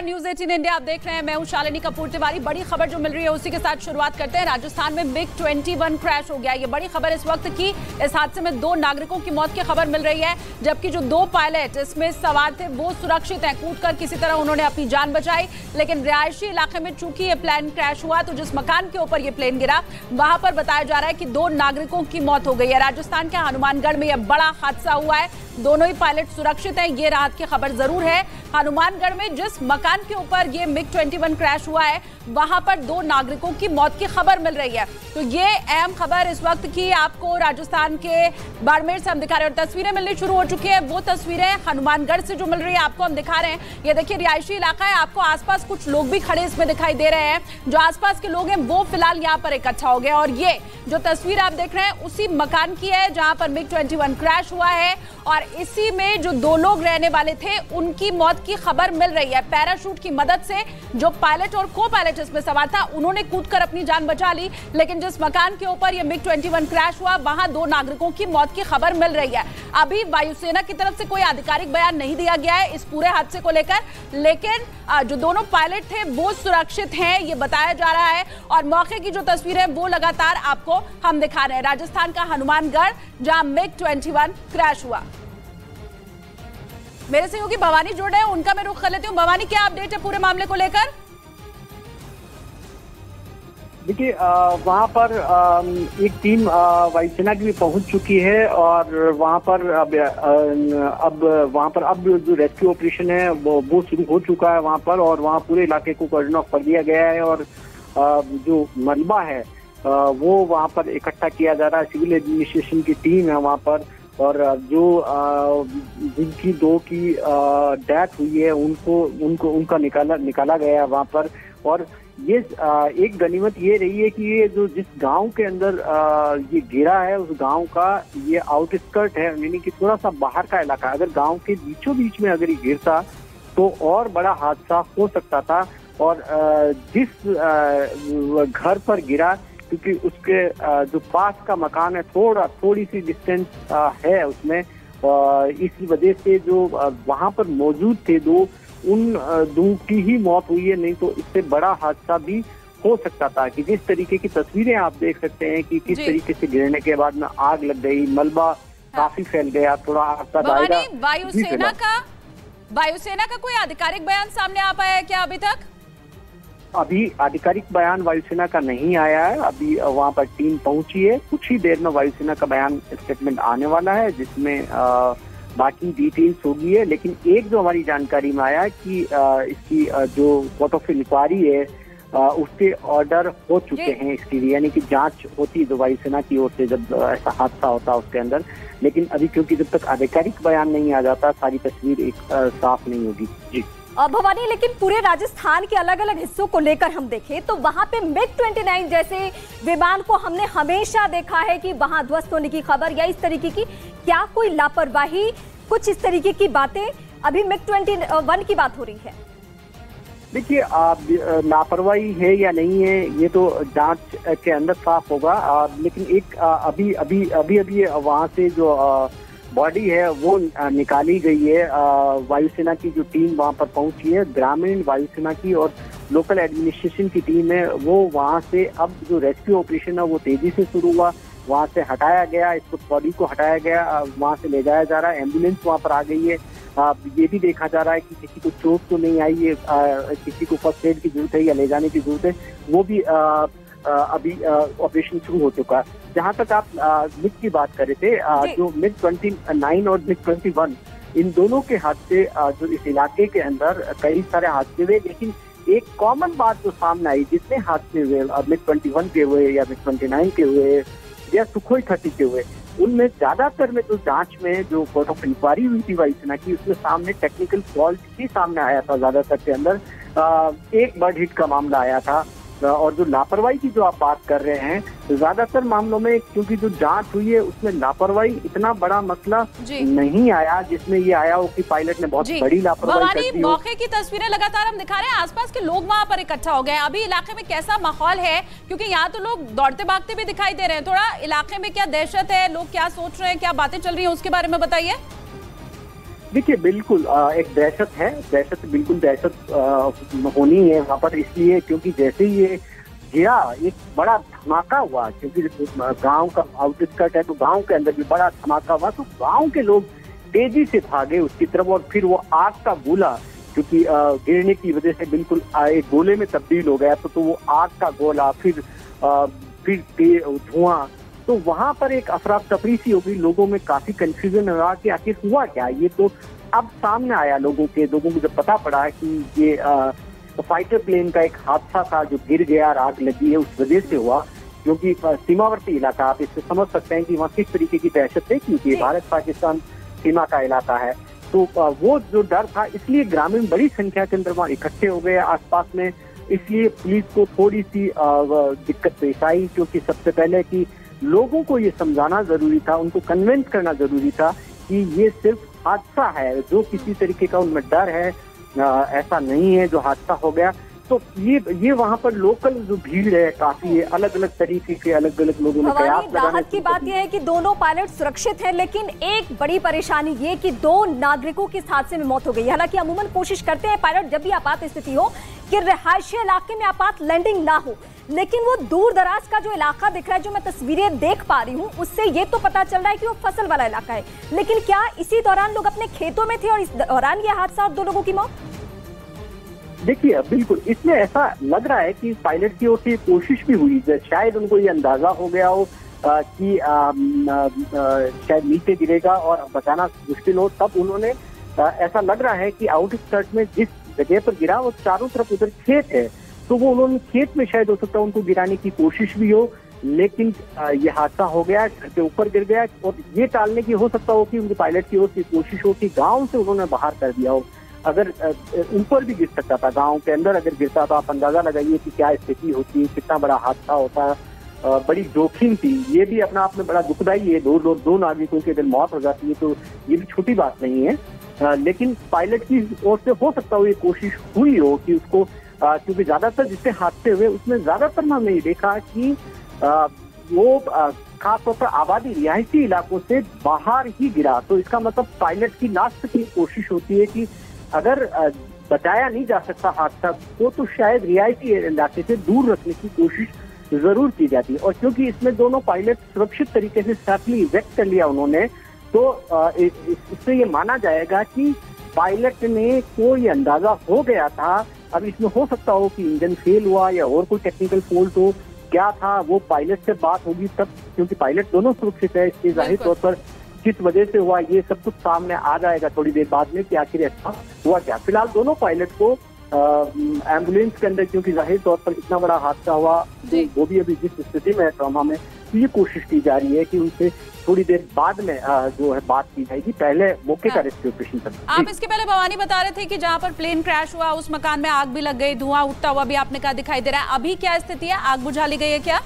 News 18 India आप देख रहे हैं। मैं हूं शालिनी कपूर तिवारी। बड़ी खबर जो मिल रही है उसी के साथ शुरुआत करते हैं। राजस्थान में MiG-21 क्रैश हो गया। ये बड़ी खबर इस वक्त की। इस हादसे में 2 नागरिकों की मौत की खबर मिल रही है, जबकि जो 2 पायलट इसमें सवार थे वो सुरक्षित हैं। कूदकर किसी तरह उन्होंने अपनी जान बचाई, लेकिन रिहायशी इलाके में चूंकि ये प्लेन क्रैश हुआ तो जिस मकान के ऊपर ये प्लेन गिरा वहां पर बताया जा रहा है कि 2 नागरिकों की मौत हो गई है। राजस्थान के हनुमानगढ़ में यह बड़ा हादसा हुआ है। दोनों ही पायलट सुरक्षित हैं, ये राहत की खबर जरूर है। हनुमानगढ़ में जिस मकान के ऊपर ये MiG-21 क्रैश हुआ है वहां पर 2 नागरिकों की मौत की खबर मिल रही है। तो ये अहम खबर इस वक्त की आपको राजस्थान के बाड़मेर से हम दिखा रहे हैं और तस्वीरें मिलनी शुरू हो चुकी है। वो तस्वीरें हनुमानगढ़ से जो मिल रही है आपको हम दिखा रहे हैं। ये देखिए रिहायशी इलाका है, आपको आसपास कुछ लोग भी खड़े इसमें दिखाई दे रहे हैं। जो आसपास के लोग हैं वो फिलहाल यहाँ पर इकट्ठा हो गए और ये जो तस्वीर आप देख रहे हैं उसी मकान की है जहां पर MiG-21 क्रैश हुआ है और इसी में जो 2 लोग रहने वाले थे उनकी मौत की खबर मिल रही है। पैराशूट की मदद से जो पायलट और को पायलट इसमें सवार था उन्होंने कूदकर अपनी जान बचा ली, लेकिन जिस मकान के ऊपर ये MiG-21 क्रैश हुआ वहां 2 नागरिकों की मौत की खबर मिल रही है। अभी वायुसेना की तरफ से कोई आधिकारिक बयान नहीं दिया गया है इस पूरे हादसे को लेकर, लेकिन जो दोनों पायलट थे वो सुरक्षित हैं ये बताया जा रहा है और मौके की जो तस्वीरें हैं वो लगातार आपको हम दिखा रहे हैं। राजस्थान का हनुमानगढ़ जहां MiG-21 क्रैश हुआ। मेरे सहयोगी भवानी जुड़ रहे हैं, उनका मैं रुख कर लेती हूँ। भवानी, क्या अपडेट है पूरे मामले को लेकर? देखिए वहाँ पर एक टीम वायुसेना की भी पहुंच चुकी है और वहाँ पर अब जो रेस्क्यू ऑपरेशन है वो शुरू हो चुका है वहाँ पर, और वहाँ पूरे इलाके को कॉर्डन ऑफ कर दिया गया है और जो मलबा है वो वहाँ पर इकट्ठा किया जा रहा है। सिविल एडमिनिस्ट्रेशन की टीम है वहाँ पर, और जो जिनकी 2 की डेथ हुई है उनका निकाला गया है वहाँ पर। और ये एक गनीमत ये रही है कि ये जो जिस गांव के अंदर ये गिरा है उस गांव का ये आउटस्कर्ट है, यानी कि थोड़ा सा बाहर का इलाका। अगर गांव के बीचों बीच में अगर ये गिरता तो और बड़ा हादसा हो सकता था। और जिस घर पर गिरा, क्योंकि उसके जो पास का मकान है थोड़ी सी डिस्टेंस है उसमें, इसी वजह से जो वहां पर मौजूद थे उन 2 की ही मौत हुई है, नहीं तो इससे बड़ा हादसा भी हो सकता था। कि जिस तरीके की तस्वीरें आप देख सकते हैं कि किस तरीके से गिरने के बाद में आग लग गई, मलबा काफी फैल गया, थोड़ा आग का दायरा। वायुसेना का कोई आधिकारिक बयान सामने आ पाया है क्या अभी तक? अभी आधिकारिक बयान वायुसेना का नहीं आया है। अभी वहां पर टीम पहुंची है, कुछ ही देर में वायुसेना का बयान स्टेटमेंट आने वाला है जिसमें बाकी डिटेल्स होगी है। लेकिन एक जो हमारी जानकारी में आया है कि इसकी जो कोर्ट ऑफ इंक्वायरी है उसके ऑर्डर हो चुके हैं इसकी, यानी कि जांच होती है जो वायुसेना की ओर से जब ऐसा हादसा होता है उसके अंदर। लेकिन अभी क्योंकि जब तक आधिकारिक बयान नहीं आ जाता सारी तस्वीर एक साफ नहीं होगी। जी भवानी, लेकिन पूरे राजस्थान के अलग अलग हिस्सों को लेकर हम देखें तो वहां पे MiG-29 जैसे विमान को हमने हमेशा देखा है कि वहां ध्वस्त होने की खबर या इस तरीके की, क्या कोई लापरवाही, कुछ इस तरीके की बातें? अभी MiG-21 की बात हो रही है। देखिए लापरवाही है या नहीं है ये तो जांच के अंदर साफ होगा। लेकिन एक अभी वहां से जो बॉडी है वो निकाली गई है। वायुसेना की जो टीम वहां पर पहुंची है, ग्रामीण वायुसेना की और लोकल एडमिनिस्ट्रेशन की टीम है, वो वहां से अब जो रेस्क्यू ऑपरेशन है वो तेजी से शुरू हुआ। वहां से हटाया गया, इसको बॉडी को हटाया गया, वहां से ले जाया जा रहा है। एम्बुलेंस वहां पर आ गई है। ये भी देखा जा रहा है कि किसी को चोट तो नहीं आई है, किसी को फर्स्ट एड की जरूरत है या ले जाने की जरूरत है, वो भी अभी ऑपरेशन शुरू हो चुका है। जहां तक आप MiG की बात कर रहे थे, जो MiG-29 और MiG-21 इन दोनों के हादसे जो इस इलाके के अंदर कई सारे हादसे हुए, लेकिन एक कॉमन बात जो सामने आई, जितने हादसे हुए MiG-21 के हुए या MiG-29 के हुए या सुखोई 30 के हुए, उनमें ज्यादातर में जो जांच में जो कोर्ट ऑफ इंक्वायरी हुई थी वायुसेना की, उसमें सामने टेक्निकल फॉल्ट ही सामने आया था। ज्यादातर के अंदर एक बर्ड हिट का मामला आया था। और जो लापरवाही की जो आप बात कर रहे हैं, तो ज्यादातर मामलों में क्योंकि जो जांच हुई है उसमें लापरवाही इतना बड़ा मसला नहीं आया जिसमें ये आया हो कि पायलट ने बहुत बड़ी लापरवाही कर दी हो। मौके की तस्वीरें लगातार हम दिखा रहे हैं, आसपास के लोग वहां पर इकट्ठा हो गए। अभी इलाके में कैसा माहौल है, क्योंकि यहाँ तो लोग दौड़ते भागते भी दिखाई दे रहे हैं। थोड़ा इलाके में क्या दहशत है, लोग क्या सोच रहे हैं, क्या बातें चल रही है, उसके बारे में बताइए। देखिए बिल्कुल एक दहशत है, दहशत बिल्कुल दहशत होनी है वहाँ पर, इसलिए क्योंकि जैसे ही ये गिरा एक बड़ा धमाका हुआ, क्योंकि गांव का आउटस्कर्ट है तो गांव के अंदर भी बड़ा धमाका हुआ, तो गांव के लोग तेजी से भागे उसकी तरफ और फिर वो आग का गोला, क्योंकि गिरने की वजह से बिल्कुल एक गोले में तब्दील हो गया, तो वो आग का गोला फिर धुआं, तो वहां पर एक अफरा तफरी सी हो गई, लोगों में काफी कंफ्यूजन रहा कि आखिर हुआ क्या। ये तो अब सामने आया लोगों को जब पता पड़ा कि ये फाइटर प्लेन का एक हादसा था जो गिर गया और आग लगी है उस वजह से हुआ, क्योंकि सीमावर्ती इलाका, आप इससे समझ सकते हैं कि वहाँ किस तरीके की दहशत है, क्योंकि भारत पाकिस्तान सीमा का इलाका है। तो वो जो डर था, इसलिए ग्रामीण बड़ी संख्या के अंदर वहाँ इकट्ठे हो गए आसपास में, इसलिए पुलिस को थोड़ी सी दिक्कत पेश आई, क्योंकि सबसे पहले कि लोगों को ये समझाना जरूरी था, उनको कन्विंस करना जरूरी था कि ये सिर्फ हादसा है, जो किसी तरीके का उनमें डर है ऐसा नहीं है जो हादसा हो गया। तो ये वहाँ पर लोकल जो भीड़ है काफी अलग अलग तरीके के अलग अलग लोगों ने प्रयास लगाने। राहत की बात यह है कि दोनों पायलट सुरक्षित हैं, लेकिन एक बड़ी परेशानी ये कि 2 नागरिकों की इस हादसे में मौत हो गई। हालांकि अमूमन कोशिश करते हैं पायलट जब भी आपात स्थिति हो कि रिहायशी इलाके में आपात लैंडिंग ना हो, लेकिन वो दूर दराज का जो इलाका दिख रहा है, जो मैं तस्वीरें देख पा रही हूँ, उससे ये तो पता चल रहा है कि वो फसल वाला इलाका है। लेकिन क्या इसी दौरान लोग अपने खेतों में थे और इस दौरान ये हादसा और 2 लोगों की मौत? देखिए बिल्कुल इसमें ऐसा लग रहा है कि पायलट की ओर से कोशिश भी हुई, शायद उनको ये अंदाजा हो गया हो कि शायद नीचे गिरेगा और बचाना मुश्किल हो, तब उन्होंने ऐसा लग रहा है कि आउटस्कर्ट में जिस जगह पर गिरा वो चारों तरफ उधर खेत है, तो वो उन्होंने खेत में शायद हो सकता है उनको गिराने की कोशिश भी हो, लेकिन ये हादसा हो गया, घर के ऊपर गिर गया। और ये टालने की हो सकता हो कि उनके पायलट की ओर से कोशिश हो कि गाँव से उन्होंने बाहर कर दिया हो, अगर ऊपर भी गिर सकता था, गांव के अंदर अगर गिरता तो आप अंदाजा लगाइए कि क्या स्थिति होती है, कितना बड़ा हादसा होता है, बड़ी जोखिम थी। ये भी अपना आप में बड़ा दुखदाई है, दो नागरिकों की अगर मौत हो जाती है तो ये भी छोटी बात नहीं है, लेकिन पायलट की ओर से हो सकता हो ये कोशिश हुई हो कि उसको, क्योंकि ज्यादातर जिससे हादसे हुए उसमें ज्यादातर हमने ये देखा कि वो खासतौर पर आबादी रिहायशी इलाकों से बाहर ही गिरा, तो इसका मतलब पायलट की लास्ट की कोशिश होती है कि अगर बचाया नहीं जा सकता हादसा को तो शायद रिहायशी इलाके से दूर रखने की कोशिश जरूर की जाती है। और क्योंकि इसमें दोनों पायलट सुरक्षित तरीके से सेफली इवैक्ट कर लिया उन्होंने, तो इससे ये माना जाएगा कि पायलट ने को ये अंदाजा हो गया था। अब इसमें हो सकता हो कि इंजन फेल हुआ या और कोई टेक्निकल फॉल्ट हो, क्या था वो पायलट से बात होगी तब, क्योंकि पायलट दोनों सुरक्षित है, इसके जाहिर तौर पर किस वजह से हुआ ये सब कुछ सामने आ जाएगा थोड़ी देर बाद में कि आखिर ऐसा हुआ क्या। फिलहाल दोनों पायलट को एम्बुलेंस के अंदर, क्योंकि जाहिर तौर पर इतना बड़ा हादसा हुआ, वो भी अभी जिस स्थिति में है ट्रॉमा में, तो ये कोशिश की जा रही है कि उनसे थोड़ी देर बाद में जो है बात की जाएगी, पहले मौके का रेस्क्यू ऑपरेशन करना। आप इसके पहले भवानी बता रहे थे कि जहां पर प्लेन क्रैश हुआ उस मकान में आग भी लग गई, धुआं उठता हुआ भी आपने कहा दिखाई दे रहा है, अभी क्या स्थिति है, आग बुझा ली गई है क्या?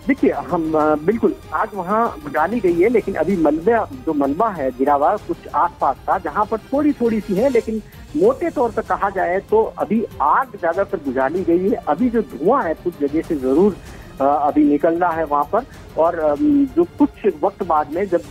देखिए हम बिल्कुल आग वहाँ बुझा ली गई है, लेकिन अभी मलबा है गिरा हुआ कुछ आसपास था जहाँ पर थोड़ी सी है, लेकिन मोटे तौर पर कहा जाए तो अभी आग ज्यादातर बुझा ली गई है। अभी जो धुआं है कुछ जगह से जरूर अभी निकल रहा है वहाँ पर, और जो कुछ वक्त बाद में जब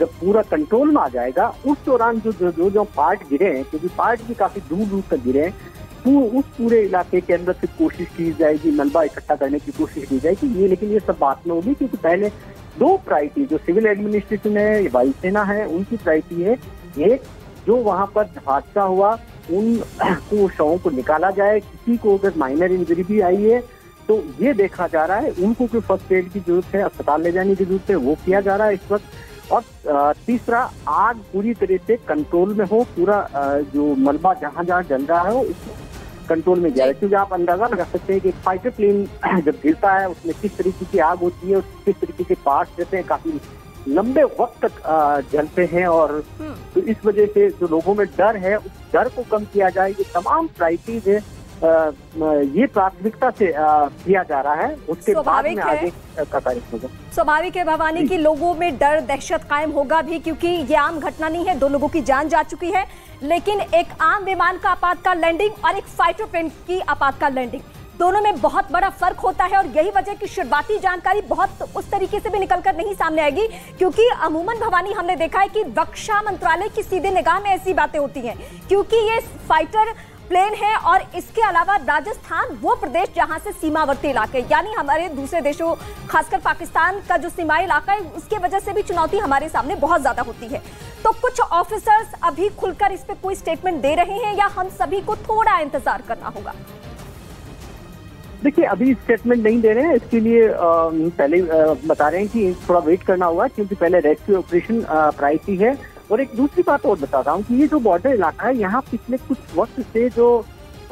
पूरा कंट्रोल में आ जाएगा उस दौरान जो पार्ट गिरे हैं, क्योंकि पार्ट भी काफी दूर तक गिरे हैं, उस पूरे इलाके के अंदर से कोशिश की जाएगी, मलबा इकट्ठा करने की कोशिश की जाएगी। लेकिन ये सब बात में होगी, क्योंकि पहले 2 प्रायोरिटी जो सिविल एडमिनिस्ट्रेशन है, वायुसेना है, उनकी प्रायोरिटी है, एक जो वहाँ पर हादसा हुआ उनको शवों को निकाला जाए, किसी को अगर माइनर इंजरी भी आई है तो ये देखा जा रहा है, उनको कोई फर्स्ट एड की जरूरत है, अस्पताल ले जाने की जरूरत है, वो किया जा रहा है इस वक्त। और तीसरा, आग पूरी तरह से कंट्रोल में हो, पूरा जो मलबा जहाँ जल रहा है उसको कंट्रोल में जा रहा है, क्योंकि आप अंदाजा लगा सकते हैं कि फाइटर प्लेन जब गिरता है उसमें किस तरीके की आग होती है और किस तरीके के पार्ट्स रहते हैं, काफी लंबे वक्त तक जलते हैं, और तो इस वजह से जो लोगों में डर है उस डर को कम किया जाए, ये तमाम प्रायोरिटीज है, ये प्राथमिकता से किया जा रहा है, उसके बाद में आगे का कार्य होगा। स्वाभाविक है भवानी कि लोगों में डर दहशत कायम होगा भी, क्योंकि ये आम घटना नहीं है, 2 लोगों की जान जा चुकी है, लेकिन एक आम विमान का आपातकाल लैंडिंग और एक फाइटर प्लेन की आपातकाल लैंडिंग, दोनों में बहुत बड़ा फर्क होता है और यही वजह की शुरुआती जानकारी बहुत उस तरीके से भी निकलकर नहीं सामने आएगी, क्योंकि अमूमन भवानी हमने देखा है कि रक्षा मंत्रालय की सीधे निगाह में ऐसी बातें होती हैं, क्योंकि ये फाइटर प्लेन है और इसके अलावा राजस्थान वो प्रदेश जहां से सीमावर्ती इलाके यानी हमारे दूसरे देशों खासकर पाकिस्तान का जो सीमाई इलाका है उसके वजह से भी चुनौती हमारे सामने बहुत ज्यादा होती है। तो कुछ ऑफिसर्स अभी खुलकर इस पे कोई स्टेटमेंट दे रहे हैं या हम सभी को थोड़ा इंतजार करना होगा? देखिए, अभी स्टेटमेंट नहीं दे रहे हैं, इसके लिए पहले बता रहे हैं कि थोड़ा वेट करना होगा, क्योंकि पहले रेस्क्यू ऑपरेशन प्रायोरिटी है। और एक दूसरी बात और बताता हूँ कि ये जो बॉर्डर इलाका है, यहाँ पिछले कुछ वक्त से जो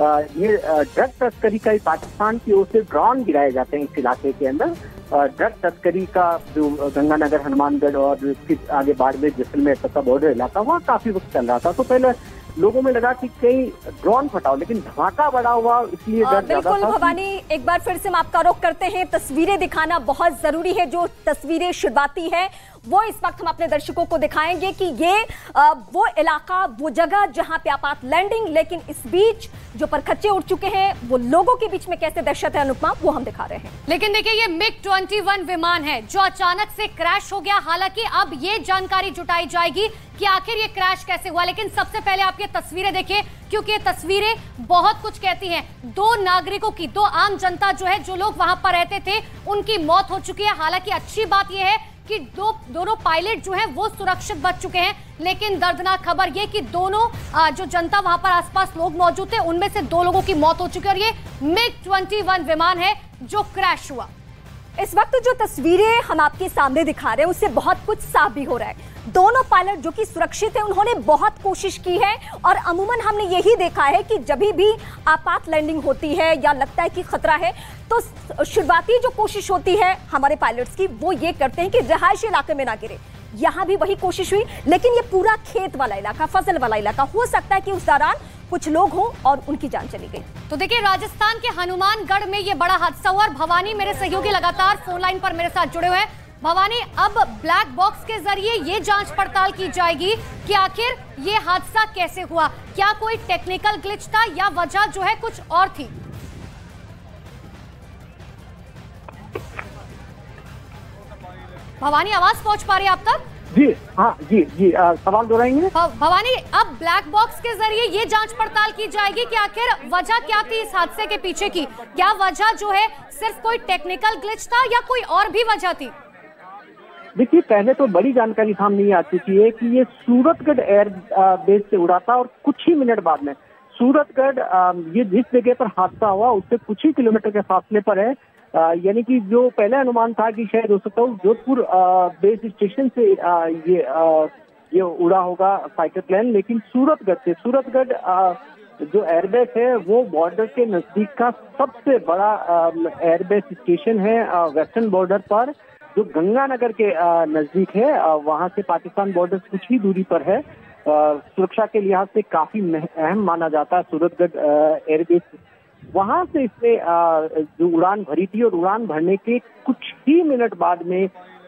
ये ड्रग तस्करी का पाकिस्तान की ओर से ड्रोन गिराए जाते हैं इस इलाके के अंदर। ड्रग तस्करी का जो गंगानगर, हनुमानगढ़ और इसके आगे बाड़मेर, जैसलमेर तक का बॉर्डर इलाका, वहाँ काफी वक्त चल रहा था। तो पहले लोगों में लगा कि कहीं ड्रोन फटाओ, लेकिन धमाका बड़ा हुआ, इसलिए डर ज्यादा था। बिल्कुल भवानी, एक बार फिर से हम आपका रुख करते हैं। तस्वीरें दिखाना बहुत जरूरी है। जो तस्वीरें शुरुआती है वो इस वक्त हम अपने दर्शकों को दिखाएंगे कि ये वो इलाका, वो जगह जहां पे आपात लैंडिंग, लेकिन इस बीच जो परखच्चे उड़ चुके हैं वो लोगों के बीच में कैसे दहशत है अनुपमा, वो हम दिखा रहे हैं। लेकिन देखिए, ये MiG-21 विमान है जो अचानक से क्रैश हो गया। हालांकि अब ये जानकारी जुटाई जाएगी कि आखिर ये क्रैश कैसे हुआ, लेकिन सबसे पहले आप ये तस्वीरें देखिए, क्योंकि ये तस्वीरें बहुत कुछ कहती हैं। दो नागरिकों की, दो आम जनता जो है, जो लोग वहां पर रहते थे, उनकी मौत हो चुकी है। हालांकि अच्छी बात यह है कि दोनों पायलट जो हैं वो सुरक्षित बच चुके हैं, लेकिन दर्दनाक खबर ये कि दोनों जो जनता वहां पर आसपास लोग मौजूद थे, उनमें से 2 लोगों की मौत हो चुकी है और ये MiG-21 विमान है जो क्रैश हुआ। इस वक्त जो तस्वीरें हम आपके सामने दिखा रहे हैं उससे बहुत कुछ साफ भी हो रहा है। दोनों पायलट जो कि सुरक्षित है, उन्होंने बहुत कोशिश की है और अमूमन हमने यही देखा है कि जब भी आपात लैंडिंग होती है या लगता है कि खतरा है, तो शुरुआती जो कोशिश होती है हमारे पायलट्स की, वो ये करते हैं कि रिहायशी इलाके में ना गिरे। यहाँ भी वही कोशिश हुई, लेकिन ये पूरा खेत वाला इलाका, फसल वाला इलाका, हो सकता है कि उस दौरान कुछ लोग हों और उनकी जान चली गई। तो देखिए, राजस्थान के हनुमानगढ़ में ये बड़ा हादसा हुआ और भवानी मेरे सहयोगी लगातार फोन लाइन पर मेरे साथ जुड़े हुए हैं। भवानी, अब ब्लैक बॉक्स के जरिए ये जांच पड़ताल की जाएगी कि आखिर ये हादसा कैसे हुआ, क्या कोई टेक्निकल ग्लिच था या वजह जो है कुछ और थी? भवानी, आवाज पहुंच पा रही है आप तक? जी हाँ, जी सवाल दोहराएंगे। भवानी, अब ब्लैक बॉक्स के जरिए ये जांच पड़ताल की जाएगी कि आखिर वजह क्या थी इस हादसे के पीछे की। क्या वजह जो है सिर्फ कोई टेक्निकल ग्लिच था या कोई और भी वजह थी? देखिए, पहले तो बड़ी जानकारी सामने आ चुकी है कि ये सूरतगढ़ एयर बेस से उड़ा था और कुछ ही मिनट बाद में सूरतगढ़, ये जिस जगह पर हादसा हुआ उससे कुछ ही किलोमीटर के फासले पर है। यानी कि जो पहले अनुमान था कि शायद हो सकता है जोधपुर बेस स्टेशन से ये उड़ा होगा फाइटर प्लेन, लेकिन सूरतगढ़ से, सूरतगढ़ जो एयरबेस है वो बॉर्डर के नजदीक का सबसे बड़ा एयरबेस स्टेशन है वेस्टर्न बॉर्डर पर, जो गंगानगर के नजदीक है। वहां से पाकिस्तान बॉर्डर कुछ ही दूरी पर है। सुरक्षा के लिहाज से काफी अहम माना जाता है सूरतगढ़ एयरबेस। वहां से इसने जो उड़ान भरी थी और उड़ान भरने के कुछ ही मिनट बाद में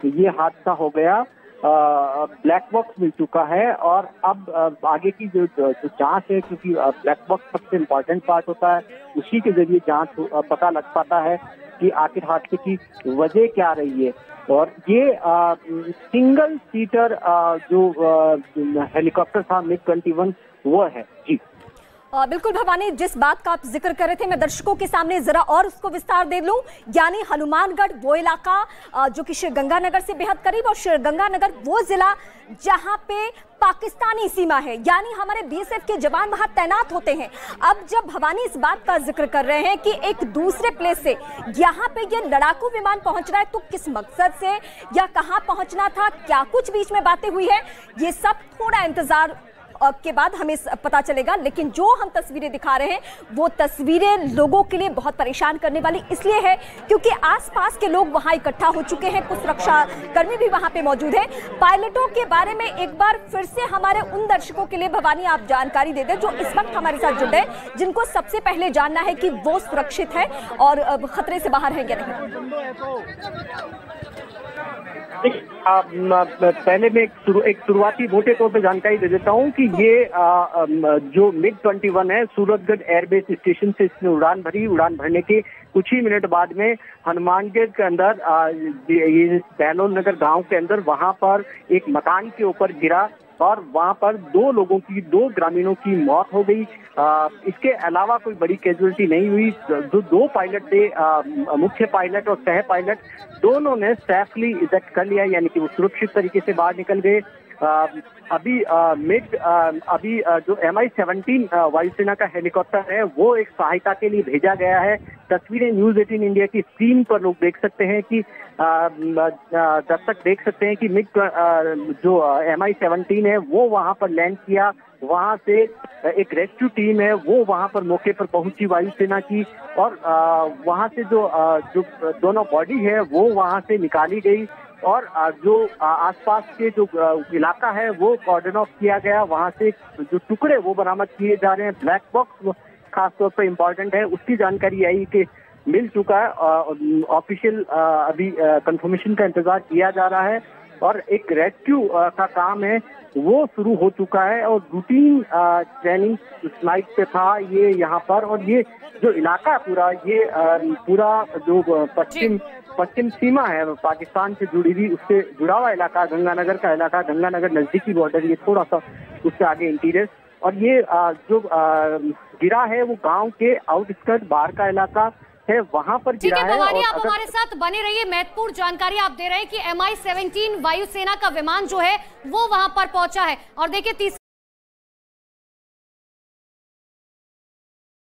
ये हादसा हो गया। ब्लैक बॉक्स मिल चुका है और अब आगे की जो जांच है, क्योंकि ब्लैक बॉक्स सबसे इम्पोर्टेंट पार्ट होता है, उसी के जरिए जांच पता लग पाता है कि आखिर हादसे की वजह क्या रही है। और ये सिंगल सीटर जो हेलीकॉप्टर था MiG-21 वो है। जी बिल्कुल भवानी, जिस बात का आप जिक्र कर रहे थे मैं दर्शकों के सामने जरा और उसको विस्तार दे लूं। यानी हनुमानगढ़ वो इलाका जो कि श्रीगंगानगर से बेहद करीब, और श्रीगंगानगर वो जिला जहां पे पाकिस्तानी सीमा है, यानी हमारे BSF के जवान वहां तैनात होते हैं। अब जब भवानी इस बात का जिक्र कर रहे हैं कि एक दूसरे प्लेस से यहाँ पे ये लड़ाकू विमान पहुंच रहा है, तो किस मकसद से या कहां पहुंचना था, क्या कुछ बीच में बातें हुई है, ये सब थोड़ा इंतजार के बाद हमें पता चलेगा। लेकिन जो हम तस्वीरें दिखा रहे हैं वो तस्वीरें लोगों के लिए बहुत परेशान करने वाली इसलिए है क्योंकि आसपास के लोग वहां इकट्ठा हो चुके हैं, कुछ सुरक्षा कर्मी भी वहां पे मौजूद हैं। पायलटों के बारे में एक बार फिर से हमारे उन दर्शकों के लिए भवानी आप जानकारी दे दें जो इस वक्त हमारे साथ जुड़े हैं, जिनको सबसे पहले जानना है कि वो सुरक्षित है और खतरे से बाहर है या नहीं। पहले मैं एक शुरुआती मोटे तौर पे जानकारी दे देता हूं कि ये जो MiG-21 है सूरतगढ़ एयरबेस स्टेशन से इसने उड़ान भरी। उड़ान भरने के कुछ ही मिनट बाद में हनुमानगढ़ के अंदर ये बहलोल नगर गांव के अंदर वहां पर एक मकान के ऊपर गिरा और वहां पर दो ग्रामीणों की मौत हो गई। इसके अलावा कोई बड़ी कैजुअलिटी नहीं हुई। जो दो पायलट थे, मुख्य पायलट और सह पायलट, दोनों ने सेफली इजेक्ट कर लिया, यानी कि वो सुरक्षित तरीके से बाहर निकल गए। अभी जो MI-17 वायुसेना का हेलीकॉप्टर है वो एक सहायता के लिए भेजा गया है। तस्वीरें न्यूज 18 इंडिया की स्क्रीन पर लोग देख सकते हैं कि दर्शक देख सकते हैं कि जो MI-17 है वो वहां पर लैंड किया। वहां से एक रेस्क्यू टीम है वो वहां पर मौके पर पहुंची वायुसेना की, और वहां से जो दोनों बॉडी है वो वहां से निकाली गई और जो आसपास के जो इलाका है वो कॉर्डन ऑफ किया गया। वहां से जो टुकड़े वो बरामद किए जा रहे हैं। ब्लैक बॉक्स खासतौर पर इम्पोर्टेंट है, उसकी जानकारी आई कि मिल चुका है। ऑफिशियल अभी कंफर्मेशन का इंतजार किया जा रहा है और एक रेस्क्यू का काम है वो शुरू हो चुका है और रूटीन ट्रेनिंग फ्लाइट पे था ये यहाँ पर। और ये जो इलाका पूरा जो पश्चिम सीमा है पाकिस्तान से जुड़ी हुई, उससे जुड़ा हुआ इलाका, गंगानगर का इलाका, गंगानगर नजदीकी बॉर्डर, ये थोड़ा सा उससे आगे इंटीरियर। और ये जो गिरा है वो गांव के आउटस्कर्ट बाहर का इलाका है, वहां पर गिरा है। भवानी, आप हमारे साथ बने रहिए। महत्वपूर्ण जानकारी आप दे रहे हैं कि MI-17 वायुसेना का विमान जो है वो वहां पर पहुंचा है। और देखिए